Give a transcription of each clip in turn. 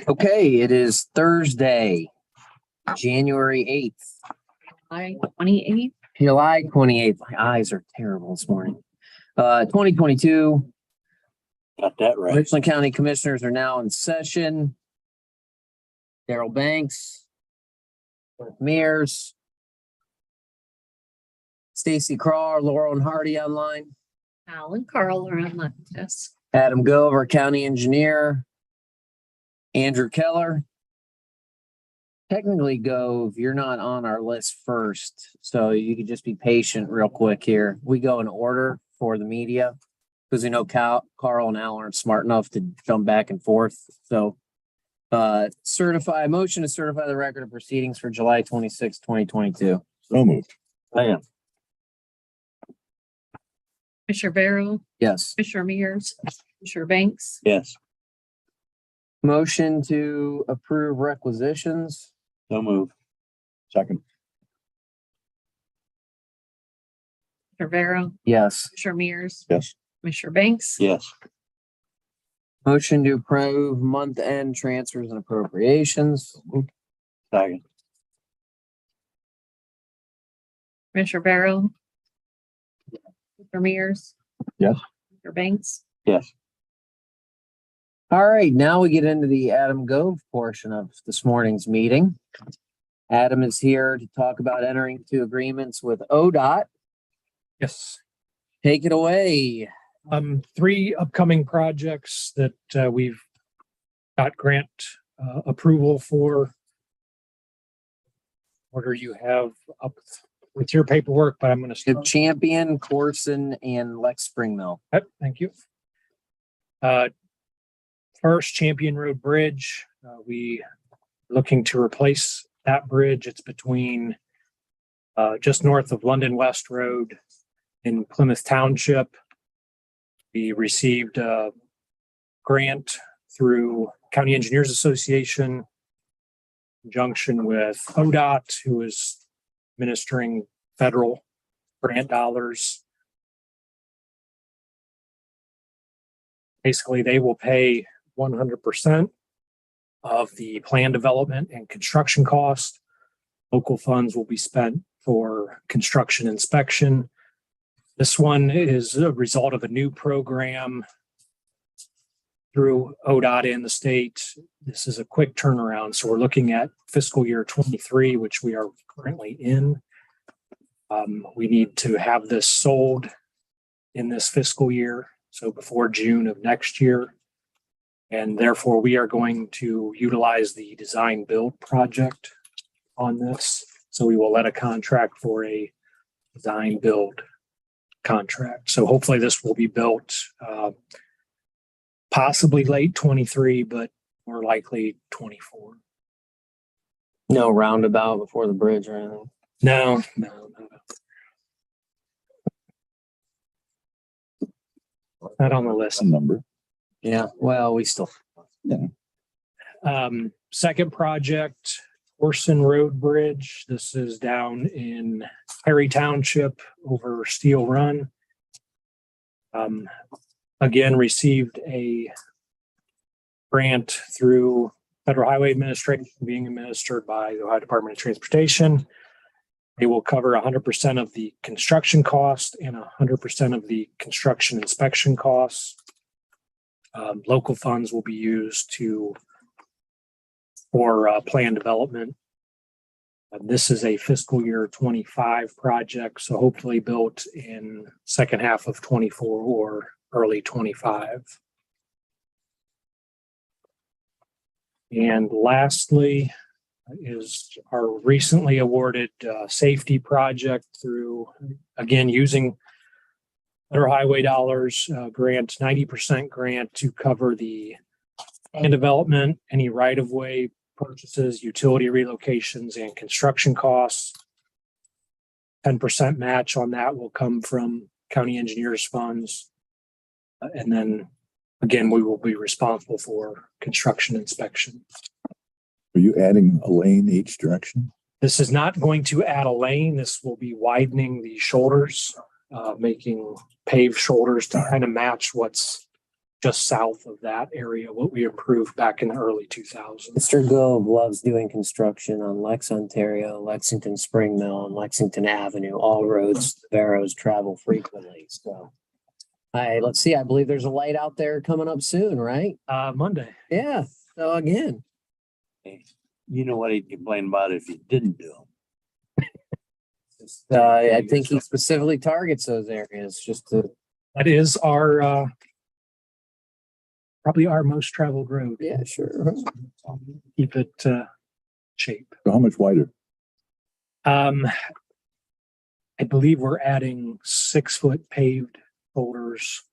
Okay, it is Thursday, January 8th, July 28th. July 28th. My eyes are terrible this morning. 2022, Got that right. Richland County Commissioners are now in session. Daryl Banks, Cliff Mears, Stacy Craw, Laurel and Hardy online, Al and Carl are on the test. Adam Gove, our county engineer, Andrew Keller. Technically, Gove, you're not on our list first, so you could just be patient real quick here. We go in order for the media because we know Carl and Al aren't smart enough to jump back and forth. So motion to certify the record of proceedings for July 26, 2022. So moved. Commissioner Barrow, Yes. Commissioner Mears, Commissioner Banks, Yes. Motion to approve requisitions. So moved. Second. Commissioner Barrow, Yes. Commissioner Mears, Yes. Commissioner Banks, Yes. Motion to approve month-end transfers and appropriations. Second. Commissioner Barrow, Commissioner Mears. Yes. Commissioner Banks, Yes. All right, now we get into the Adam Gove portion of this morning's meeting. Adam is here to talk about entering into agreements with ODOT. Yes, Take it away. 3 upcoming projects that we've got grant approval for. Order you have up with your paperwork, but I'm going to The start. Champion, Corson, and Lex Springmill. Yep, thank you. First, Champion Road Bridge. We looking to replace that bridge. It's between just north of London West Road in Plymouth Township. We received a grant through County Engineers Association in conjunction with ODOT, who is administering federal grant dollars. Basically, they will pay 100% of the plan development and construction cost. Local funds will be spent for construction inspection. This one is a result of a new program through ODOT and the state. This is a quick turnaround. So we're looking at fiscal year 23, which we are currently in. We need to have this sold in this fiscal year, so before June of next year. And therefore, we are going to utilize the design build project on this. So we will let a contract for a design build contract. So hopefully this will be built possibly late 23, but more likely 24. No roundabout before the bridge or anything. No. Not on the list. Some number. Yeah, well, we still. Second project, Orson Road Bridge. This is down in Perry Township over Steel Run. Again, received a grant through Federal Highway Administration being administered by the Ohio Department of Transportation. They will cover 100% of the construction cost and 100% of the construction inspection costs. Local funds will be used for plan development. This is a fiscal year 25 project, so hopefully built in second half of 24 or early 25. And lastly is our recently awarded safety project through, again, using Federal Highway dollars, grant, 90% grant to cover the land development, any right-of-way purchases, utility relocations, and construction costs. 10% match on that will come from county engineers funds. And then again, we will be responsible for construction inspection. Are you adding a lane each direction? This is not going to add a lane. This will be widening the shoulders, making paved shoulders to kind of match what's just south of that area, what we improved back in the early 2000s. Mr. Gove loves doing construction on Lex, Ontario, Lexington Spring Mill, and Lexington Avenue. All roads the Barrows travel frequently. So, let's see. I believe there's a light out there coming up soon, right? Monday. Yeah. So again, You know what he'd complain about if you didn't do them. I think he specifically targets those areas just to. That is our probably our most traveled road. Yeah, sure. Keep it shape. So how much wider? I believe we're adding 6-foot paved boulders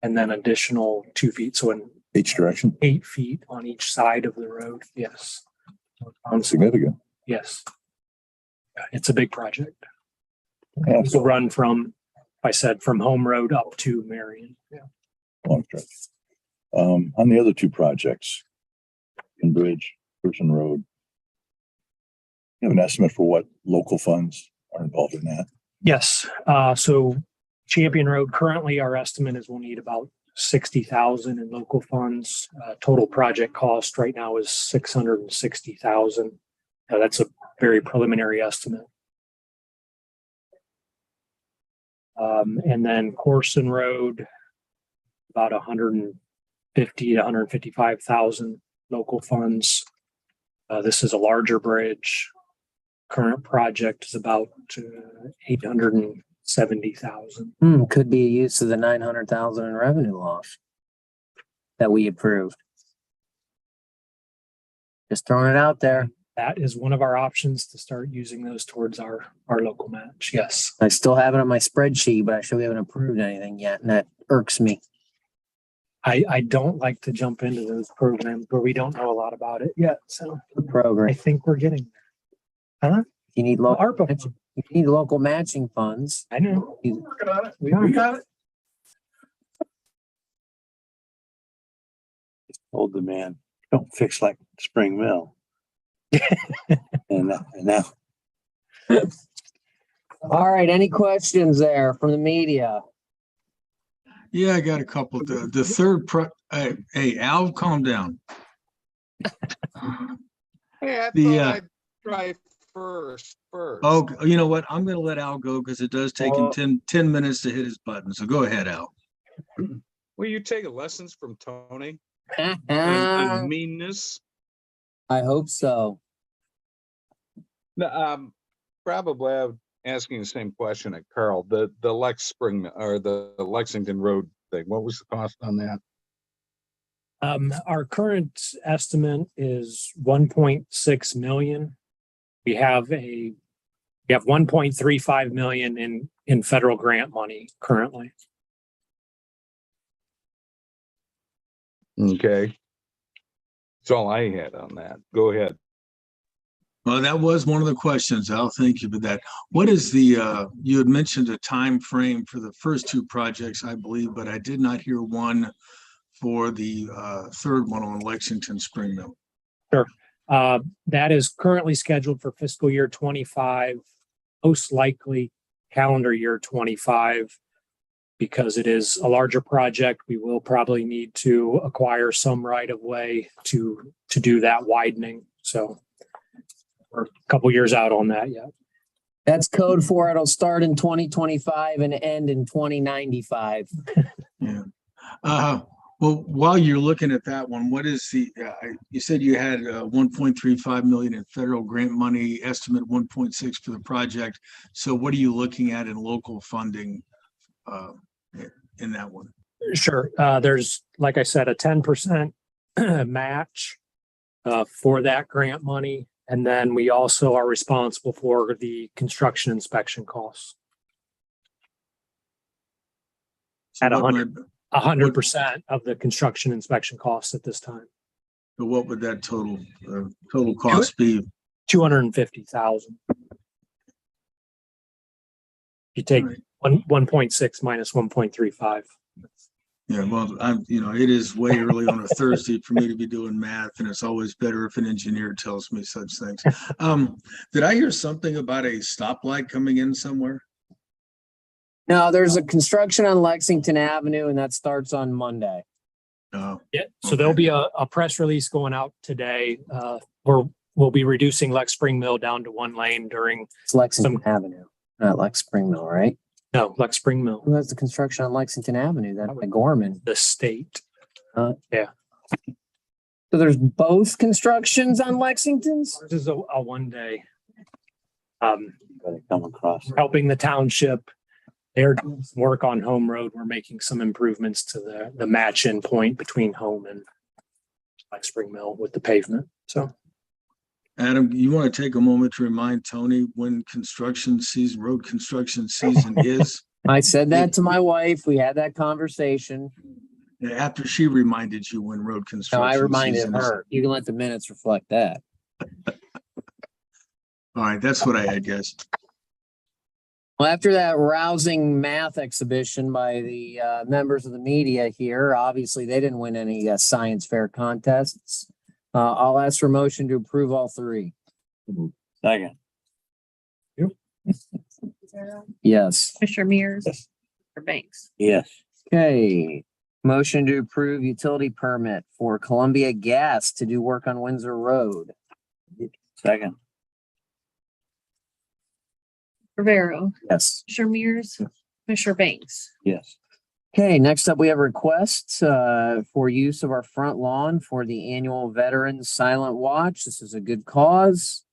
and then additional 2 feet. So in Each direction? 8 feet on each side of the road. Yes. Significant. Yes. Yeah, it's a big project. Yeah, We'll run from, I said, from Home Road up to Marion. Yeah. long stretch. On the other two projects, in Bridge, Person Road, you have an estimate for what local funds are involved in that? Yes. So Champion Road, currently our estimate is we'll need about 60,000 in local funds. Total project cost right now is 660,000. That's a very preliminary estimate. And then Corson Road, about 150 to 155,000 local funds. This is a larger bridge. Current project is about 870,000. Could be a use of the 900,000 in revenue loss that we approved. Just throwing it out there. That is one of our options to start using those towards our local match. Yes. I still have it on my spreadsheet, but I sure we haven't approved anything yet, and that irks me. I don't like to jump into those programs where we don't know a lot about it yet. So The I program. think we're getting there. Huh? You need local, ARPA. you need local matching funds. I know. You- We are. Told the man, don't fix like Spring Mill. And now, All right, any questions there from the media? Yeah, I got a couple. The third hey, Al, calm down. Hey, I The, thought I'd try first. Oh, you know what? I'm gonna let Al go because it does take him 10 minutes to hit his button. So go ahead, Al. Were you taking lessons from Tony I and meanness? hope so. No, probably I'm asking the same question at Carl. The Lex Spring or the Lexington Road thing. What was the cost on that? Our current estimate is 1.6 million. We have 1.35 million in federal grant money currently. Okay. That's all I had on that. Go ahead. Well, that was one of the questions, Al. Thank you for that. What is the you had mentioned a time frame for the first two projects, I believe, but I did not hear one for the third one on Lexington Spring Mill. That is currently scheduled for fiscal year 25, most likely calendar year 25. Because it is a larger project, we will probably need to acquire some right of way to do that widening. So we're a couple years out on that yet. That's code for it'll start in 2025 and end in 2095. Yeah. Well, while you're looking at that one, what is the, you said you had 1.35 million in federal grant money, estimate 1.6 for the project. So what are you looking at in local funding in that one? Sure. There's, like I said, a 10% match for that grant money. And then we also are responsible for the construction inspection costs. So At what might- 100% of the construction inspection costs at this time. So what would that total cost be? 250,000. You take Right. 1.6 minus 1.35. Yeah, well, it is way early on a Thursday for me to be doing math, and it's always better if an engineer tells me such things. Did I hear something about a stoplight coming in somewhere? No, there's a construction on Lexington Avenue and that starts on Monday. Yeah, so there'll be a press release going out today. We'll be reducing Lex Spring Mill down to one lane during, It's Lexington Avenue, not Lex Spring Mill, right? no, Lex Spring Mill, Who has the construction on Lexington Avenue? That by Gorman. the state. So there's both constructions on Lexington's? This is a one day. Gotta come across. Helping the township. They're doing some work on Home Road. We're making some improvements to the match in point between Home and Lex Spring Mill with the pavement. So Adam, you want to take a moment to remind Tony when road construction season is? I said that to my wife. We had that conversation. After she reminded you when road No, construction. I reminded season is. her. You can let the minutes reflect that. All right, that's what I had, guys. Well, after that rousing math exhibition by the members of the media here, obviously they didn't win any science fair contests. I'll ask for a motion to approve all three. Second. Yes. Commissioner Mears, Yes. Commissioner Banks, Yes. Okay. Motion to approve utility permit for Columbia Gas to do work on Windsor Road. Second. Rivera, Yes. Commissioner Mears, Commissioner Banks, Yes. Okay, next up, we have requests for use of our front lawn for the annual Veterans Silent Watch. This is a good cause.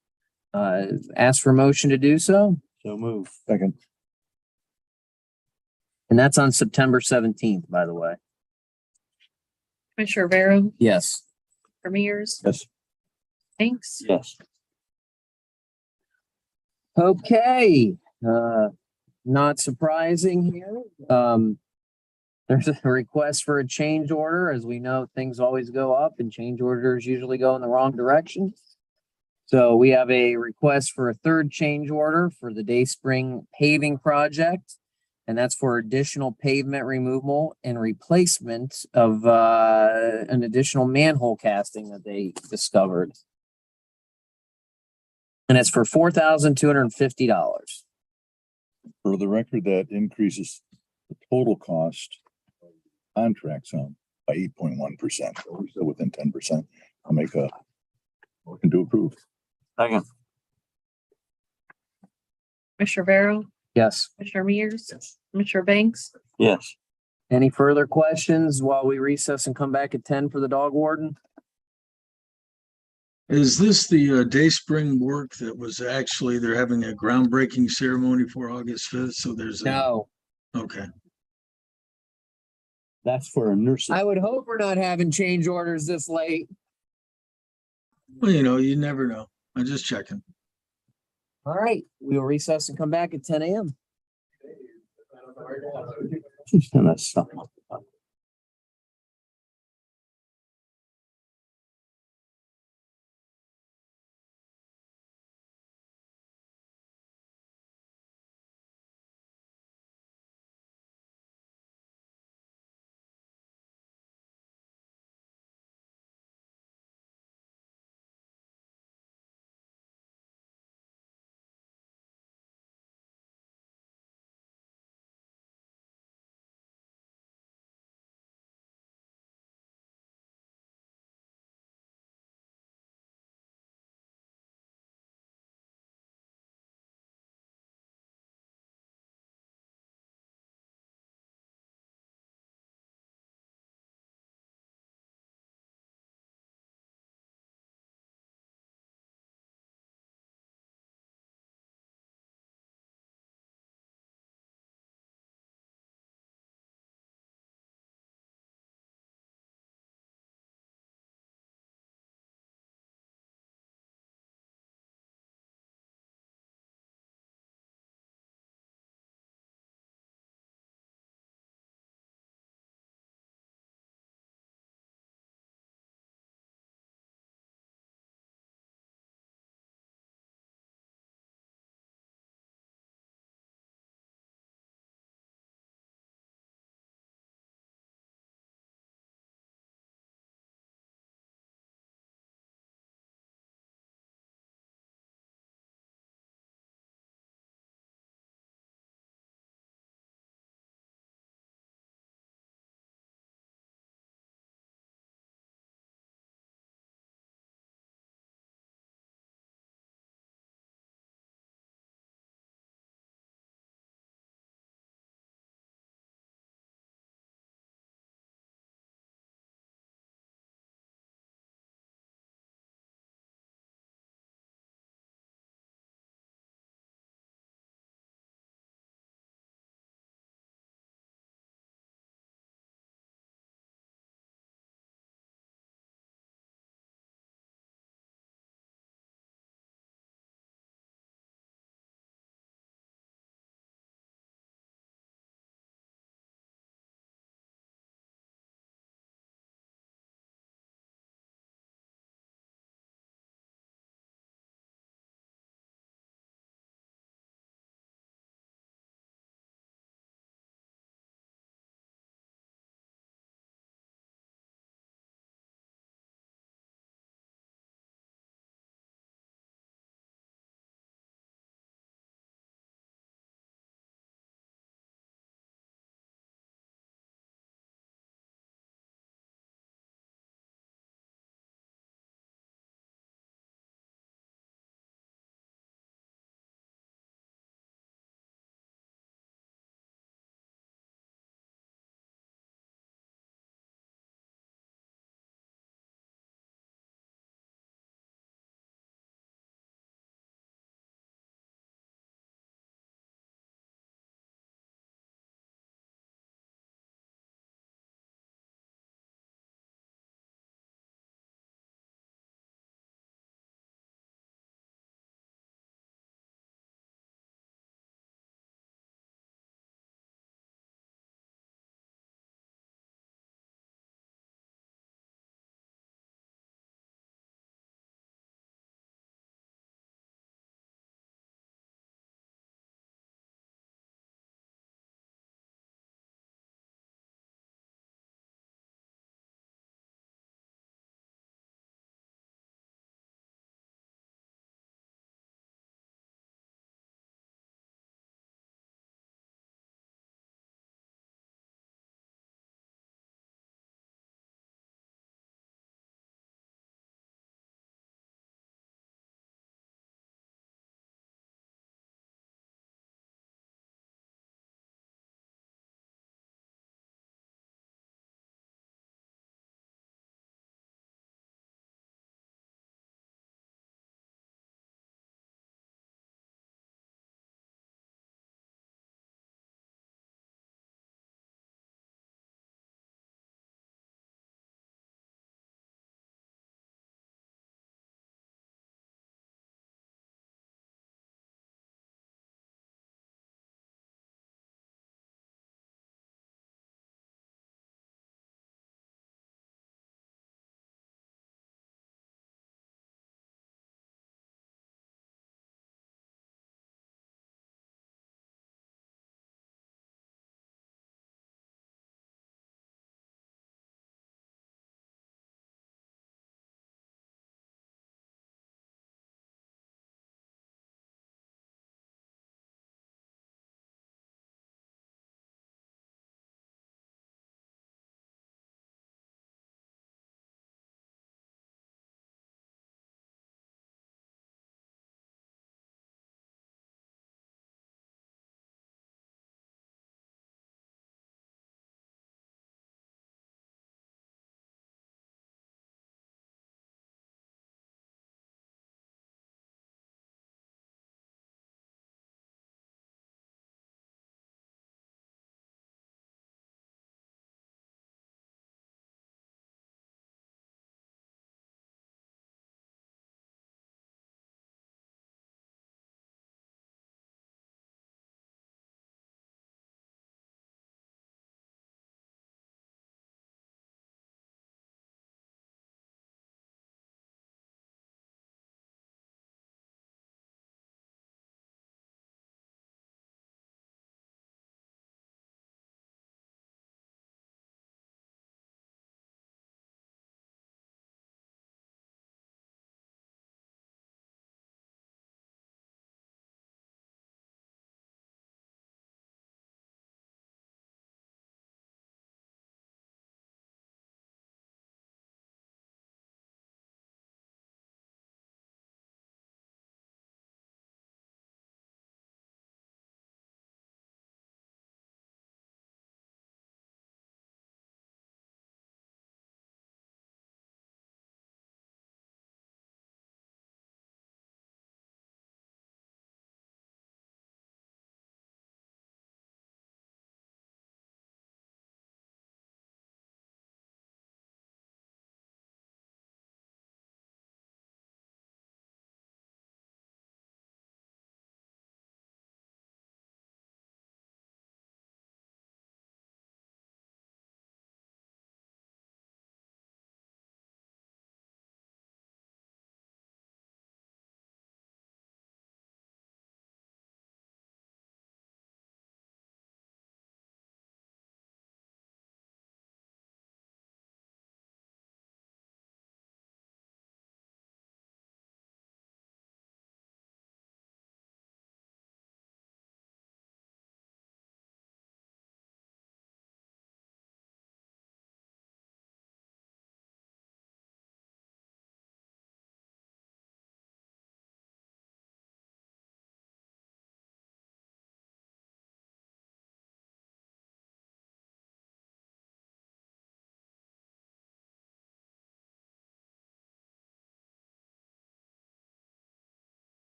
Ask for motion to do so, So move. Second. and that's on September 17th, by the way. Commissioner Rivera, Yes. Commissioner Mears, Yes. Banks, Yes. Okay, not surprising here. There's a request for a change order. As we know, things always go up and change orders usually go in the wrong direction. So we have a request for a third change order for the Dayspring paving project. And that's for additional pavement removal and replacement of an additional manhole casting that they discovered. And it's for $4,250. For the record, that increases the total cost of the contract sum by 8.1%. So we're still within 10%. I'll make a motion to approve. Second. Commissioner Rivera, Yes. Commissioner Mears, Commissioner Banks, Yes. Any further questions while we recess and come back at 10 for the dog warden? Is this the Dayspring work that was actually, they're having a groundbreaking ceremony for August 5th? So there's a, No, okay. That's for a nursing. I would hope we're not having change orders this late. Well, you never know. I'm just checking. All right, we will recess and come back at 10 a.m. That's something.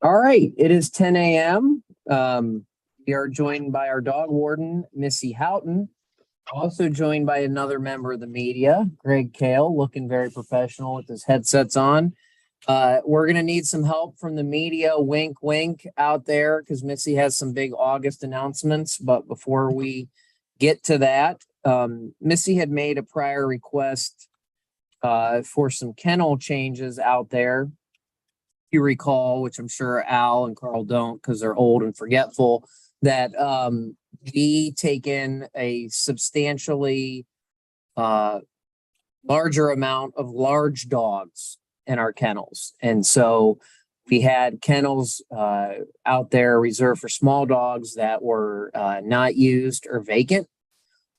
All right, it is 10 a.m. We are joined by our dog warden, Missy Houghton. Also joined by another member of the media, Greg Kale, looking very professional with his headsets on. We're gonna need some help from the media, wink, wink, out there, because Missy has some big August announcements. But before we get to that, Missy had made a prior request for some kennel changes out there. If you recall, which I'm sure Al and Carl don't because they're old and forgetful, that we take in a substantially larger amount of large dogs in our kennels. And so we had kennels out there reserved for small dogs that were not used or vacant,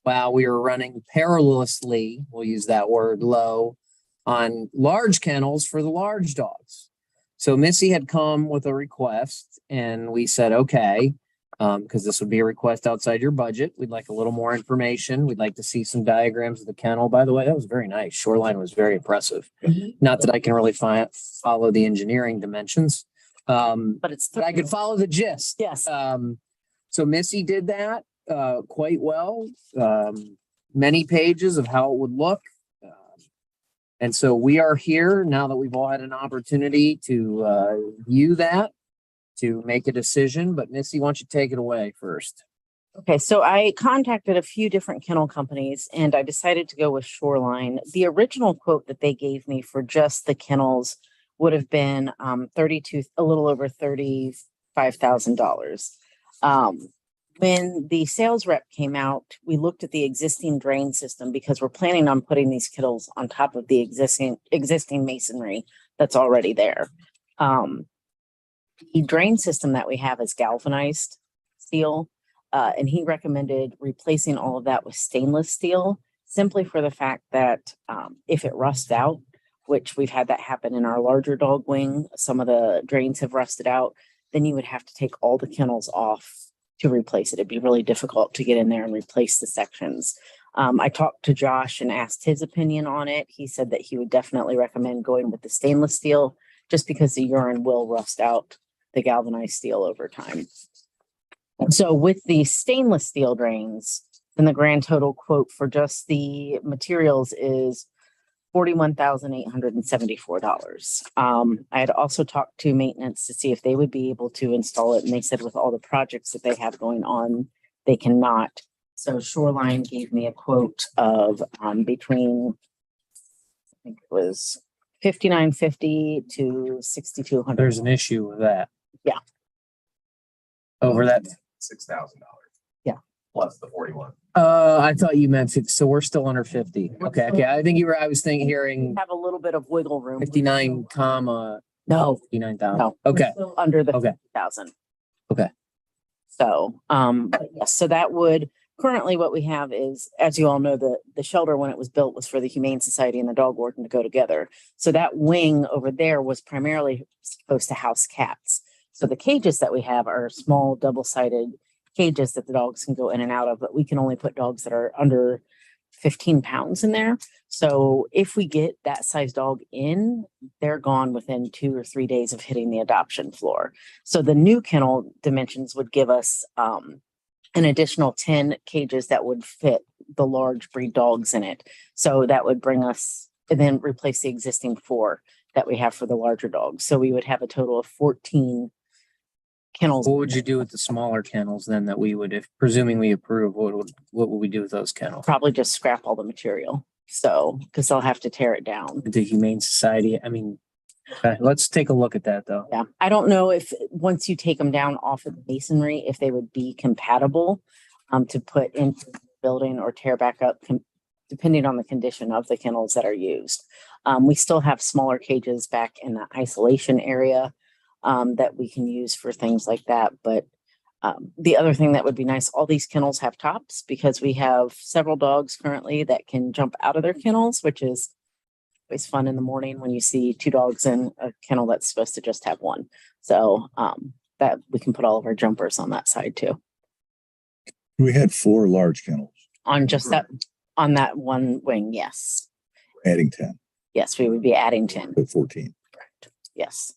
while we were running perilously, we'll use that word, low on large kennels for the large dogs. So Missy had come with a request and we said, okay, because this would be a request outside your budget. We'd like a little more information. We'd like to see some diagrams of the kennel. By the way, that was very nice. Shoreline was very impressive. Not that I can really follow the engineering dimensions, But it's, but I could follow the gist. yes, So Missy did that quite well. Many pages of how it would look. And so we are here now that we've all had an opportunity to view that, to make a decision. But Missy, why don't you take it away first? okay, so I contacted a few different kennel companies and I decided to go with Shoreline. The original quote that they gave me for just the kennels would have been a little over $35,000. When the sales rep came out, we looked at the existing drain system because we're planning on putting these kennels on top of the existing masonry that's already there. The drain system that we have is galvanized steel, and he recommended replacing all of that with stainless steel, simply for the fact that if it rusts out, which we've had that happen in our larger dog wing, some of the drains have rusted out, then you would have to take all the kennels off to replace it. It'd be really difficult to get in there and replace the sections. I talked to Josh and asked his opinion on it. He said that he would definitely recommend going with the stainless steel just because the urine will rust out the galvanized steel over time. So with the stainless steel drains, then the grand total quote for just the materials is $41,874. I had also talked to maintenance to see if they would be able to install it. And they said with all the projects that they have going on, they cannot. So Shoreline gave me a quote of between, I think it was $5,950 to $6,200. There's an issue with that. Yeah. Over that. $6,000. Yeah. Plus the 41. I thought you meant 50. So we're still under 50. Okay. Okay. I think I was hearing Have a little bit of wiggle room. 59 comma No, 59,000. no. we're Okay. still under the Okay. 50,000. Okay. So, but yes, so that would, currently what we have is, as you all know, the shelter when it was built was for the Humane Society and the dog warden to go together. So that wing over there was primarily supposed to house cats. So the cages that we have are small double-sided cages that the dogs can go in and out of, but we can only put dogs that are under 15 pounds in there. So if we get that size dog in, they're gone within 2 or 3 days of hitting the adoption floor. So the new kennel dimensions would give us an additional 10 cages that would fit the large breed dogs in it. So that would bring us, and then replace the existing 4 that we have for the larger dogs. So we would have a total of 14 kennels. What would you do with the smaller kennels then that we would, if presuming we approve, what would we do with those kennels? Probably just scrap all the material. So, because they'll have to tear it down. The Humane Society, I mean, okay, let's take a look at that though. Yeah, I don't know if, once you take them down off of the masonry, if they would be compatible to put into the building or tear back up, depending on the condition of the kennels that are used. We still have smaller cages back in the isolation area that we can use for things like that. But the other thing that would be nice, all these kennels have tops because we have several dogs currently that can jump out of their kennels, which is always fun in the morning when you see 2 dogs in a kennel that's supposed to just have 1. So that we can put all of our jumpers on that side too. We had 4 large kennels, On just that, on that one wing, yes. adding 10. Yes, we would be adding 10. to 14. Yes.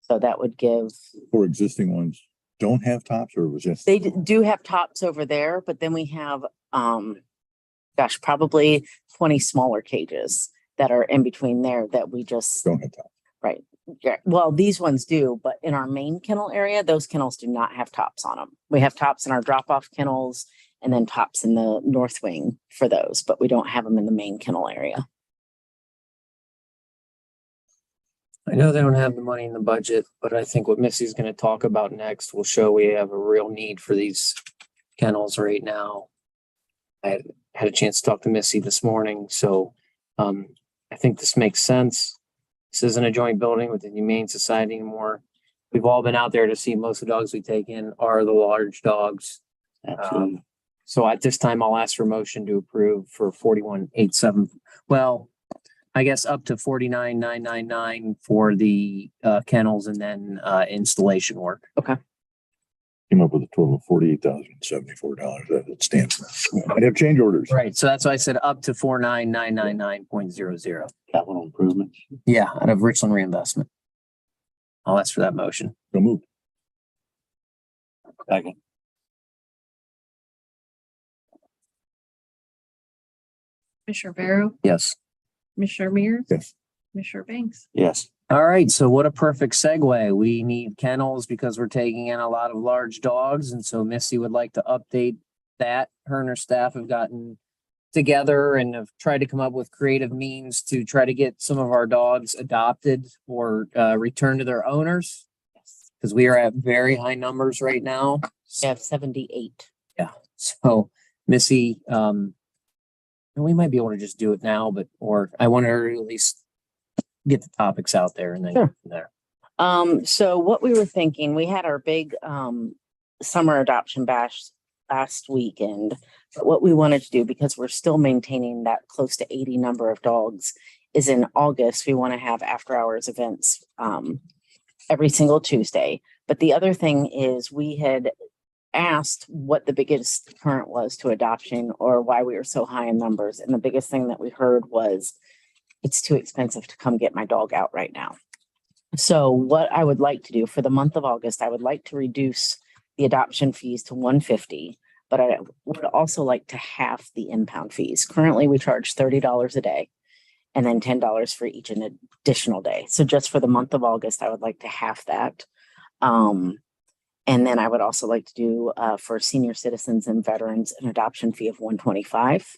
So that would give, Four existing ones don't have tops, or was just? they do have tops over there, but then we have, gosh, probably 20 smaller cages that are in between there that we just, Don't have tops. right. Yeah, well, these ones do, but in our main kennel area, those kennels do not have tops on them. We have tops in our drop-off kennels and then tops in the north wing for those, but we don't have them in the main kennel area. I know they don't have the money in the budget, but I think what Missy's gonna talk about next will show we have a real need for these kennels right now. I had a chance to talk to Missy this morning, so I think this makes sense. This isn't a joint building with the Humane Society anymore. We've all been out there to see most of the dogs we take in are the large dogs. Absolutely. So at this time, I'll ask for motion to approve for 41,870. Well, I guess up to 49,999 for the kennels and then installation work. Came up with a total of $48,074. That stands. I'd have change orders. Right. So that's why I said up to 49,999.00. Capital improvements. Yeah, out of Richland reinvestment. I'll ask for that motion. So moved. Second. Commissioner Barrow, Yes. Commissioner Mears. Yes. Commissioner Banks. Yes. All right. So what a perfect segue. We need kennels because we're taking in a lot of large dogs. And so Missy would like to update that. Her and her staff have gotten together and have tried to come up with creative means to try to get some of our dogs adopted or returned to their owners. Because we are at very high numbers right now. We have 78. So Missy, we might be able to just do it now, or I want her to at least get the topics out there and then go Sure. from there. So what we were thinking, we had our big summer adoption bash last weekend. But what we wanted to do, because we're still maintaining that close to 80 number of dogs, is in August, we want to have after hours events every single Tuesday. But the other thing is we had asked what the biggest current was to adoption or why we were so high in numbers. And the biggest thing that we heard was it's too expensive to come get my dog out right now. So what I would like to do for the month of August, I would like to reduce the adoption fees to $150, but I would also like to half the impound fees. Currently, we charge $30 a day and then $10 for each an additional day. So just for the month of August, I would like to half that. And then I would also like to do for senior citizens and veterans an adoption fee of $125.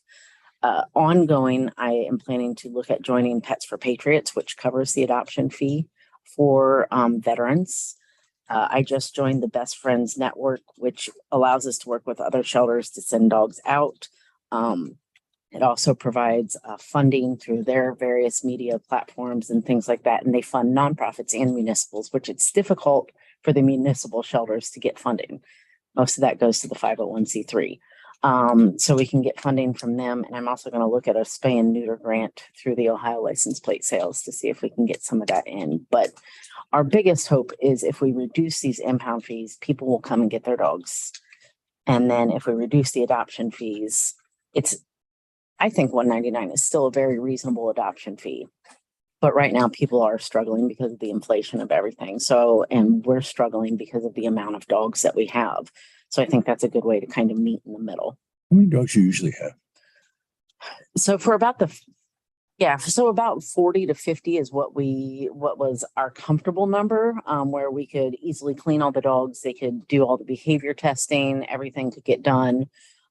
Ongoing, I am planning to look at joining Pets for Patriots, which covers the adoption fee for veterans. I just joined the Best Friends Network, which allows us to work with other shelters to send dogs out. It also provides funding through their various media platforms and things like that. And they fund nonprofits and municipals, which it's difficult for the municipal shelters to get funding. Most of that goes to the 501c3. So we can get funding from them. And I'm also going to look at a spay and neuter grant through the Ohio license plate sales to see if we can get some of that in. But our biggest hope is if we reduce these impound fees, people will come and get their dogs. And then if we reduce the adoption fees, I think $199 is still a very reasonable adoption fee. But right now people are struggling because of the inflation of everything. So, and we're struggling because of the amount of dogs that we have. So I think that's a good way to kind of meet in the middle. How many dogs you usually have? So for about about 40 to 50 is what was our comfortable number, where we could easily clean all the dogs. They could do all the behavior testing, everything could get done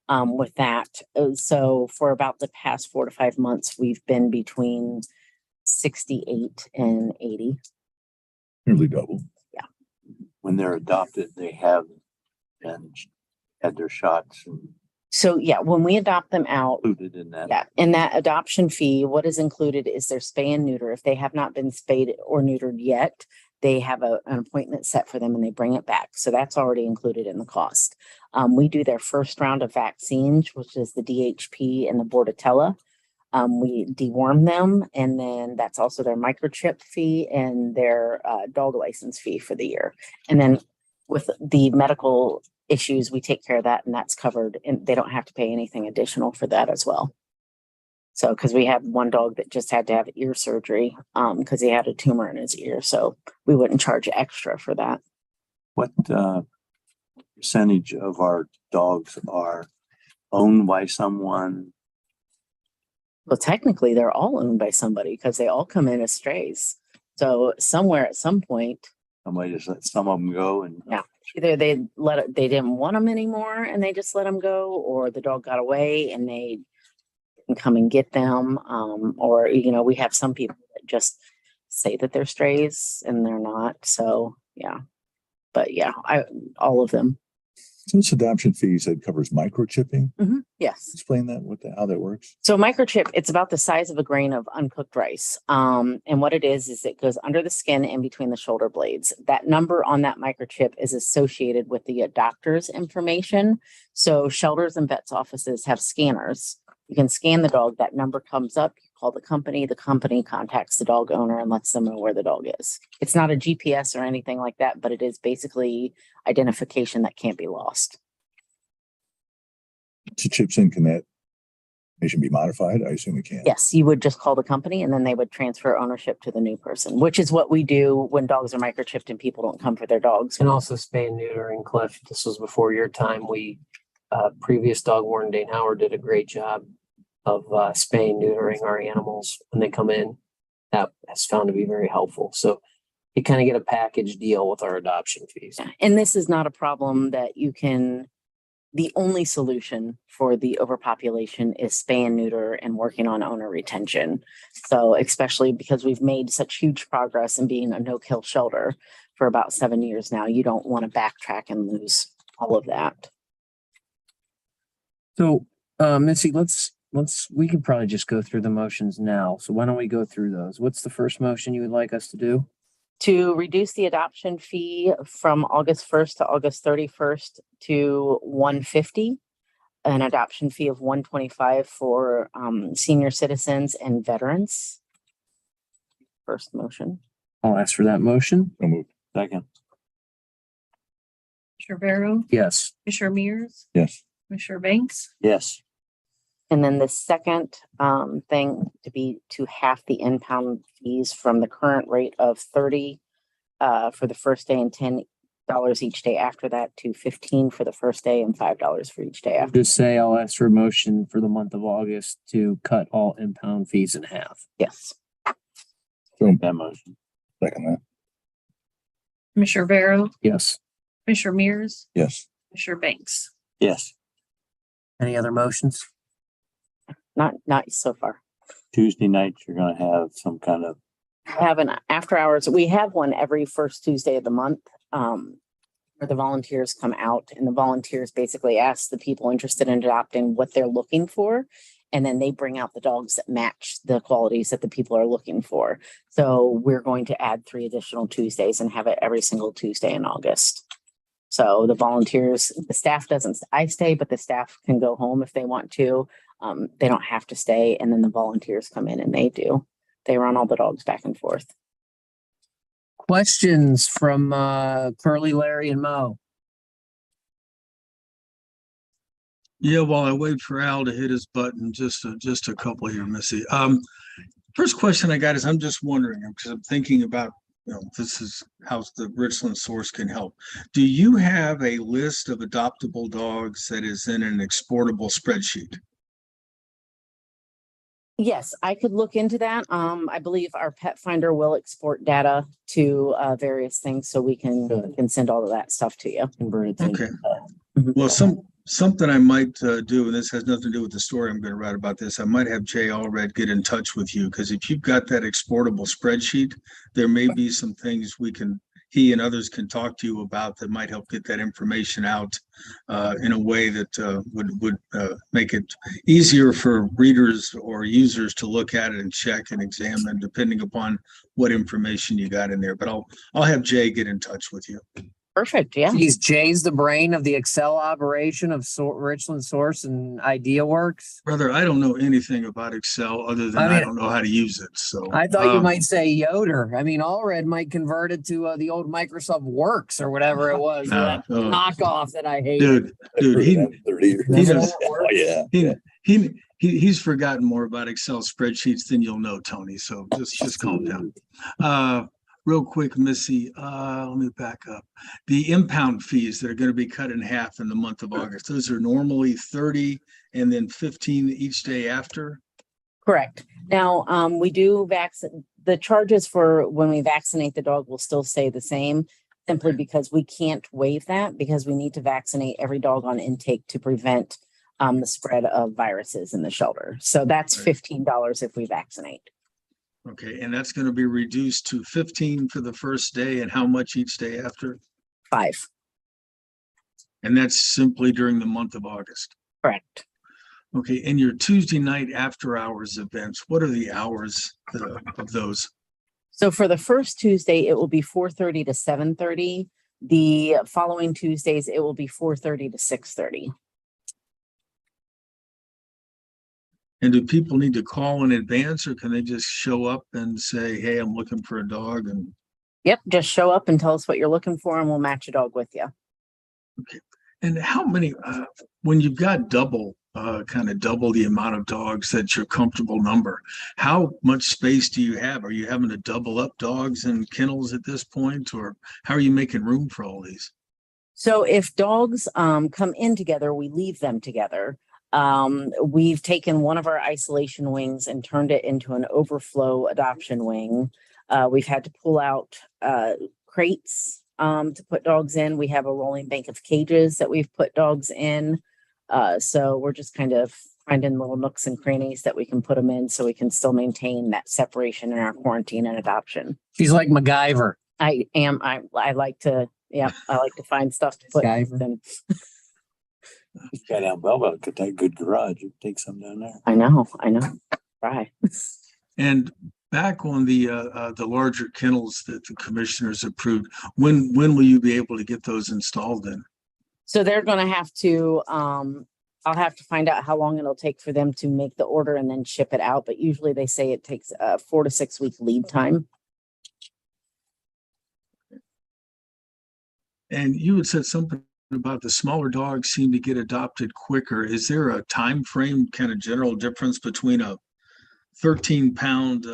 with that. So for about the past 4 to 5 months, we've been between 68 and 80. Nearly double. When they're adopted, they have and had their shots So yeah, when we adopt them out, included in that. yeah, in that adoption fee, what is included is their spay and neuter. If they have not been spayed or neutered yet, they have an appointment set for them and they bring it back. So that's already included in the cost. We do their first round of vaccines, which is the DHP and the Bordetella. We deworm them, and then that's also their microchip fee and their dog license fee for the year. And then with the medical issues, we take care of that, and that's covered, and they don't have to pay anything additional for that as well. So, because we had one dog that just had to have ear surgery, because he had a tumor in his ear, so we wouldn't charge extra for that. What percentage of our dogs are owned by someone? Well, technically, they're all owned by somebody because they all come in as strays. So somewhere at some point, Somebody just let some of them go and. Yeah. either they didn't want them anymore and they just let them go, or the dog got away and they didn't come and get them. Or, we have some people that just say that they're strays and they're not. So, yeah. But yeah, all of them. So this adoption fee you said covers microchipping. Yes. Explain that, how that works. So microchip, it's about the size of a grain of uncooked rice. And what it is it goes under the skin and between the shoulder blades. That number on that microchip is associated with the adopter's information. So shelters and vets offices have scanners. You can scan the dog, that number comes up, you call the company contacts the dog owner and lets them know where the dog is. It's not a GPS or anything like that, but it is basically identification that can't be lost. To chips in, can that information be modified? I assume it can. Yes, you would just call the company and then they would transfer ownership to the new person, which is what we do when dogs are microchipped and people don't come for their dogs. And also spay and neutering, Cliff. This was before your time. Previous dog warden Dane Howard did a great job of spaying and neutering our animals when they come in. That has found to be very helpful. So you kind of get a package deal with our adoption fees. Yeah, and this is not a problem that the only solution for the overpopulation is spay and neuter and working on owner retention. So especially because we've made such huge progress in being a no-kill shelter for about 7 years now, you don't want to backtrack and lose all of that. So, Missy, we can probably just go through the motions now. So why don't we go through those? What's the first motion you would like us to do? To reduce the adoption fee from August 1st to August 31st to $150, an adoption fee of $125 for senior citizens and veterans. First motion. I'll ask for that motion. So moved. Second. Commissioner Barrow, Yes. Commissioner Mears, Yes. Commissioner Banks, Yes. And then the second thing to half the impound fees from the current rate of $30 for the first day and $10 each day after that to $15 for the first day and $5 for each day after. Just say I'll ask for a motion for the month of August to cut all impound fees in half. Yes. That motion. Second that. Commissioner Barrow, Yes. Commissioner Mears, Yes. Commissioner Banks. Yes. Any other motions? Not so far. Tuesday nights, you're gonna have some kind of. Have an after hours. We have one every first Tuesday of the month, where the volunteers come out and the volunteers basically ask the people interested in adopting what they're looking for. And then they bring out the dogs that match the qualities that the people are looking for. So we're going to add 3 additional Tuesdays and have it every single Tuesday in August. So the volunteers, the staff I stay, but the staff can go home if they want to. They don't have to stay. And then the volunteers come in and they run all the dogs back and forth. Questions from Curly, Larry, and Mo? Yeah, while I wait for Al to hit his button, just a couple here, Missy. First question I got is I'm just wondering, because I'm thinking about, this is how the Richland source can help. Do you have a list of adoptable dogs that is in an exportable spreadsheet? Yes, I could look into that. I believe our pet finder will export data to various things, so we can send all of that stuff to you. Convert it to- Okay. Mhm. Well, something I might do, and this has nothing to do with the story I'm going to write about this. I might have Jay Allred get in touch with you, because if you've got that exportable spreadsheet, there may be some things he and others can talk to you about that might help get that information out in a way that would make it easier for readers or users to look at it and check and examine, depending upon what information you got in there. But I'll have Jay get in touch with you. Perfect, yeah. He's Jay's the brain of the Excel operation of Richland Source and Idea Works. Brother, I don't know anything about Excel other than I I mean, don't know how to use it, so. I thought you might say Yoder. I mean, Allred might convert it to the old Microsoft Works or whatever it was. Nah, that knockoff that I hate. Dude, Heard of that 30 years. he does- Oh, yeah. he's forgotten more about Excel spreadsheets than you'll know, Tony, so just calm down. Real quick, Missy, let me back up. The impound fees that are gonna be cut in half in the month of August, those are normally 30 and then 15 each day after? Correct. Now, we do the charges for when we vaccinate the dog will still stay the same, simply because we can't waive that because we need to vaccinate every dog on intake to prevent the spread of viruses in the shelter. So that's Right. $15 if we vaccinate. Okay, and that's gonna be reduced to 15 for the first day, and how much each day after? 5, And that's simply during the month of August. correct. Okay, and your Tuesday night after hours events, what are the hours of those? So for the first Tuesday, it will be 4:30 to 7:30. The following Tuesdays, it will be 4:30 to 6:30. And do people need to call in advance, or can they just show up and say, hey, I'm looking for a dog? And Yep, just show up and tell us what you're looking for and we'll match a dog with you. how many, when you've got kind of double the amount of dogs that's your comfortable number, how much space do you have? Are you having to double up dogs and kennels at this point, or how are you making room for all these? So if dogs come in together, we leave them together. We've taken one of our isolation wings and turned it into an overflow adoption wing. We've had to pull out crates to put dogs in. We have a rolling bank of cages that we've put dogs in. So we're just kind of finding little nooks and crannies that we can put them in so we can still maintain that separation in our quarantine and adoption. She's like MacGyver. I like to find stuff to put MacGyver. them. Guy down Belleville got that good garage. You can take some down there. I know. Right. And back on the larger kennels that the commissioners approved, when will you be able to get those installed in? So they're going to have to, I'll have to find out how long it'll take for them to make the order and then ship it out. But usually they say it takes a 4 to 6 week lead time. And you had said something about the smaller dogs seem to get adopted quicker. Is there a time frame, kind of general difference between a 13-pound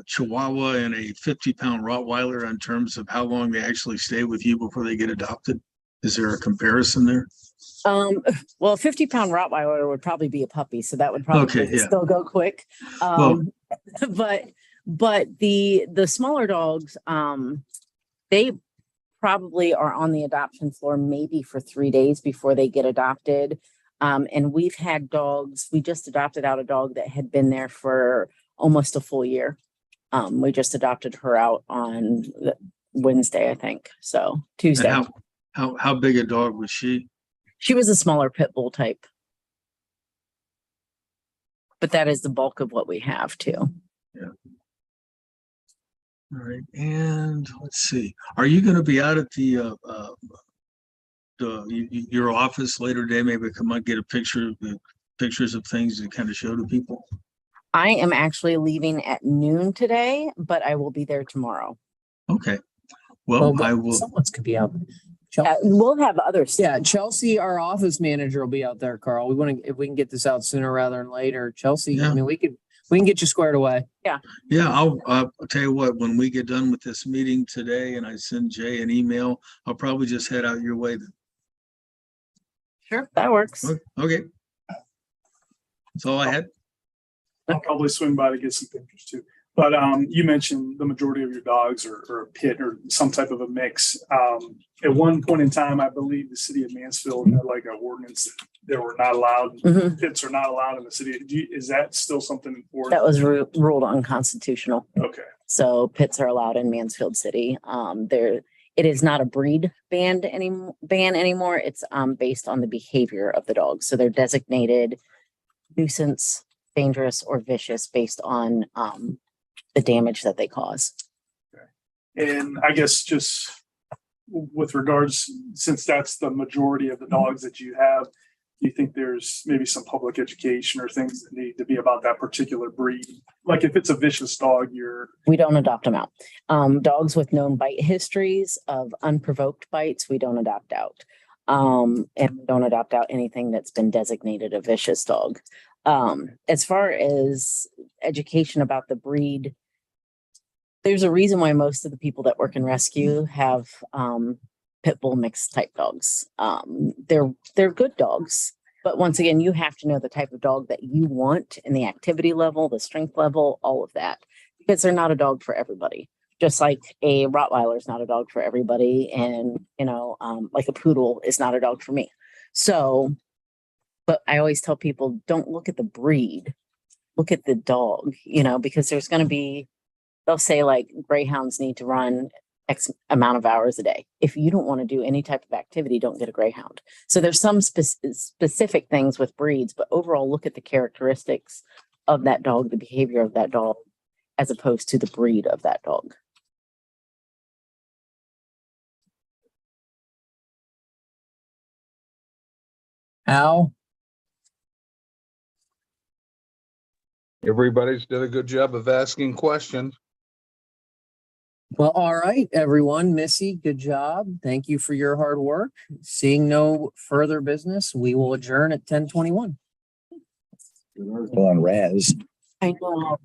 Chihuahua and a 50-pound Rottweiler in terms of how long they actually stay with you before they get adopted? Is there a comparison there? Well, a 50-pound Rottweiler would probably be a puppy, so that would probably Okay, yeah. still go quick. But the smaller dogs, they probably are on the adoption floor maybe for 3 days before they get adopted. And we've had dogs, we just adopted out a dog that had been there for almost a full year. We just adopted her out on Wednesday, I think. So Tuesday. And how big a dog was she? She was a smaller pit bull type. But that is the bulk of what we have too. Yeah. All right, and let's see. Are you going to be out at your office later today? Maybe come out, get pictures of things to kind of show to people. I am actually leaving at noon today, but I will be there tomorrow. Okay. Well, I will. Someone's could be out. We'll have others. Yeah, Chelsea, our office manager, will be out there, Carl. We want to, if we can get this out sooner rather than later. Chelsea, Yeah. I mean, we can get you squared away. Yeah, I'll tell you what, when we get done with this meeting today and I send Jay an email, I'll probably just head out your way then. Sure, that works. Okay. That's all I had. I'll probably swing by to get some pictures too. But you mentioned the majority of your dogs are a pit or some type of a mix. At one point in time, I believe the city of Mansfield had like an ordinance that they were not allowed. Mhm. Pits are not allowed in the city. Is that still something for? That was ruled unconstitutional. Okay. So pits are allowed in Mansfield City. It is not a breed ban anymore. It's based on the behavior of the dog. So they're designated nuisance, dangerous, or vicious based on the damage that they cause. And I guess just with regards, since that's the majority of the dogs that you have, do you think there's maybe some public education or things that need to be about that particular breed? Like if it's a vicious dog, We don't adopt them out. Dogs with known bite histories of unprovoked bites, we don't adopt out. And we don't adopt out anything that's been designated a vicious dog. As far as education about the breed, there's a reason why most of the people that work in rescue have pit bull mixed type dogs. They're good dogs, but once again, you have to know the type of dog that you want and the activity level, the strength level, all of that, because they're not a dog for everybody. Just like a Rottweiler is not a dog for everybody, and like a poodle is not a dog for me. So, but I always tell people, don't look at the breed, look at the dog, because there's going to be, they'll say like greyhounds need to run X amount of hours a day. If you don't want to do any type of activity, don't get a greyhound. So there's some specific things with breeds, but overall look at the characteristics of that dog, the behavior of that dog, as opposed to the breed of that dog. Al? Everybody's did a good job of asking questions. Well, all right, everyone. Missy, good job. Thank you for your hard work. Seeing no further business, we will adjourn at 10:21. Well, on Raz. I know.